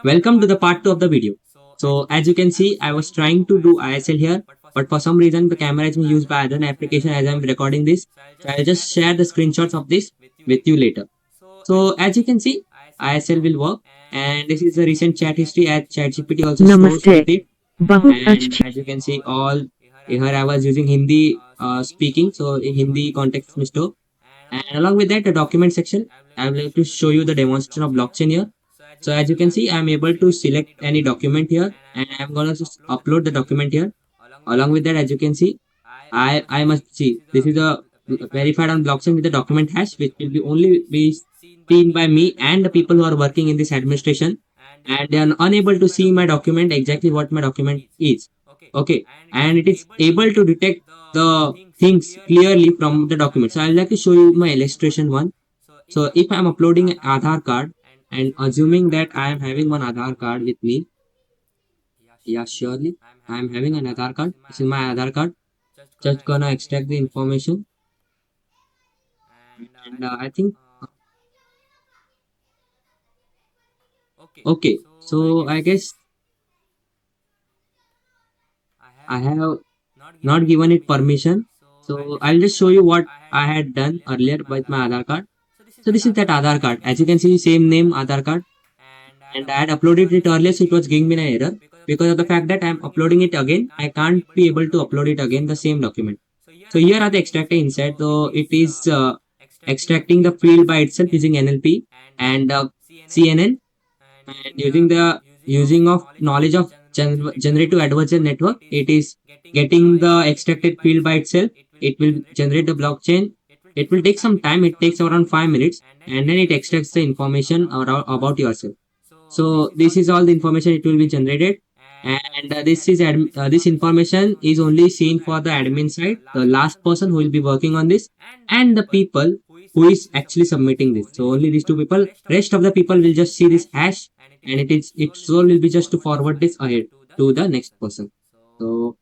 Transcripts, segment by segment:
Welcome to the part 2 of the video. So as you can see, I was trying to do ISL here, but for some reason the camera is being used by other application as I'm recording this. So I'll just share the screenshots of this with you later. So as you can see, ISL will work, and this is the recent chat history as ChatGPT also stores नमस्ते with it. बहुत And अच्छी as you can see, all here I was using Hindi speaking, so in Hindi context में store. And along with that, the document section, I will like to show you the demonstration of blockchain here. So as you can see, I'm able to select any document here, and I'm gonna just upload the document here. Along with that, as you can see, I must see this is a verified on blockchain with the document hash, which will be only be seen by me and the people who are working in this administration, and they are unable to see my document exactly what my document is. Okay, and it is able to detect the things clearly from the document. So I'd like to show you my illustration one. So if I'm uploading an Aadhaar card and assuming that I am having one Aadhaar card with me, yeah, surely I am having an Aadhaar card. This is my Aadhaar card. Just gonna extract the information, and I think okay. So I guess I have not given it permission. So I'll just show you what I had done earlier with my Aadhaar card. So this is that Aadhaar card. As you can see, same name Aadhaar card, and I had uploaded it earlier, so it was giving me an error because of the fact that I'm uploading it again. I can't be able to upload it again the same document. So here are the extractor inside. So it is extracting the field by itself using NLP and CNN, and using of knowledge of generative adversarial network, it is getting the extracted field by itself. It will generate the blockchain. It will take some time. It takes around 5 minutes, and then it extracts the information about yourself. So this is all the information it will be generated, and this information is only seen for the admin side, the last person who will be working on this, and the people who is actually submitting this. So only these two people. Rest of the people will just see this hash, and its role will be just to forward this ahead to the next person. So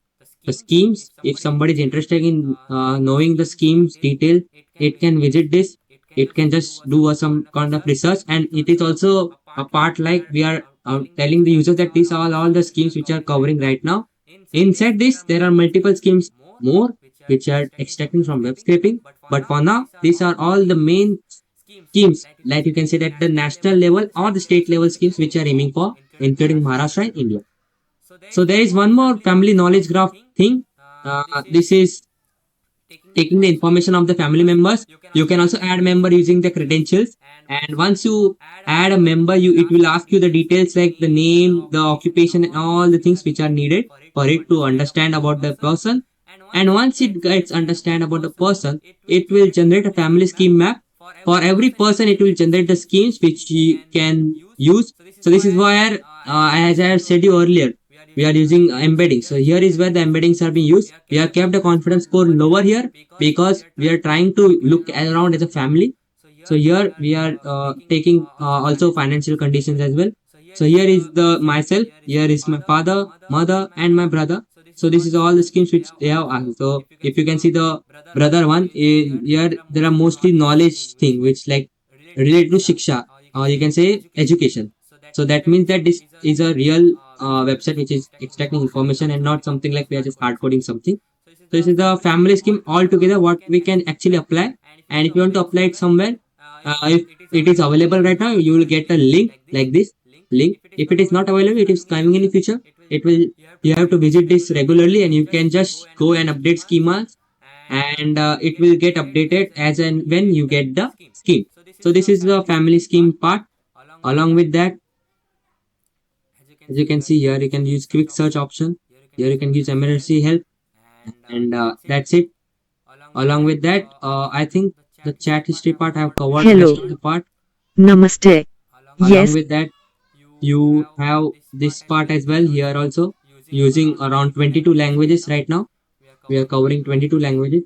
the schemes, if somebody is interested in knowing the schemes detail, it can visit this. It can just do some kind of research, and it is also a part like we are telling the user that these are all the schemes which are covering right now. Inside this, there are multiple schemes more which are extracting from web scraping. But for now, these are all the main schemes, like you can say that the national level or the state level schemes which are aiming for, including Maharashtra and India. So there is one more family knowledge graph thing. This is taking the information of the family members. You can also add member using the credentials, and once you add a member, you it will ask you the details like the name, the occupation, and all the things which are needed for it to understand about the person. And once it gets understand about the person, it will generate a family scheme map. For every person, it will generate the schemes which you can use. So this is where, as I have said you earlier, we are using embedding. So here is where the embeddings are being used. We have kept the confidence score lower here because we are trying to look around as a family. So here we are taking also financial conditions as well. So here is the myself, here is my father, mother, and my brother. So this is all the schemes which they have asked. So if you can see the brother one, here there are mostly knowledge thing which like related to shiksha, or you can say education. So that means that this is a real website which is extracting information and not something like we are just hard coding something. So this is the family scheme altogether what we can actually apply. And if you want to apply it somewhere, if it is available right now, you will get a link like this link. If it is not available, it is coming in the future. It will you have to visit this regularly, and you can just go and update schemas, and it will get updated as and when you get the scheme. So this is the family scheme part. Along with that, as you can see here, you can use quick search option. Here you can use emergency help, and that's it. Along with that, I think the chat history part I have covered hello rest of the part. नमस्ते Along yes with that, you have this part as well here also, using around 22 languages right now. We are covering 22 languages.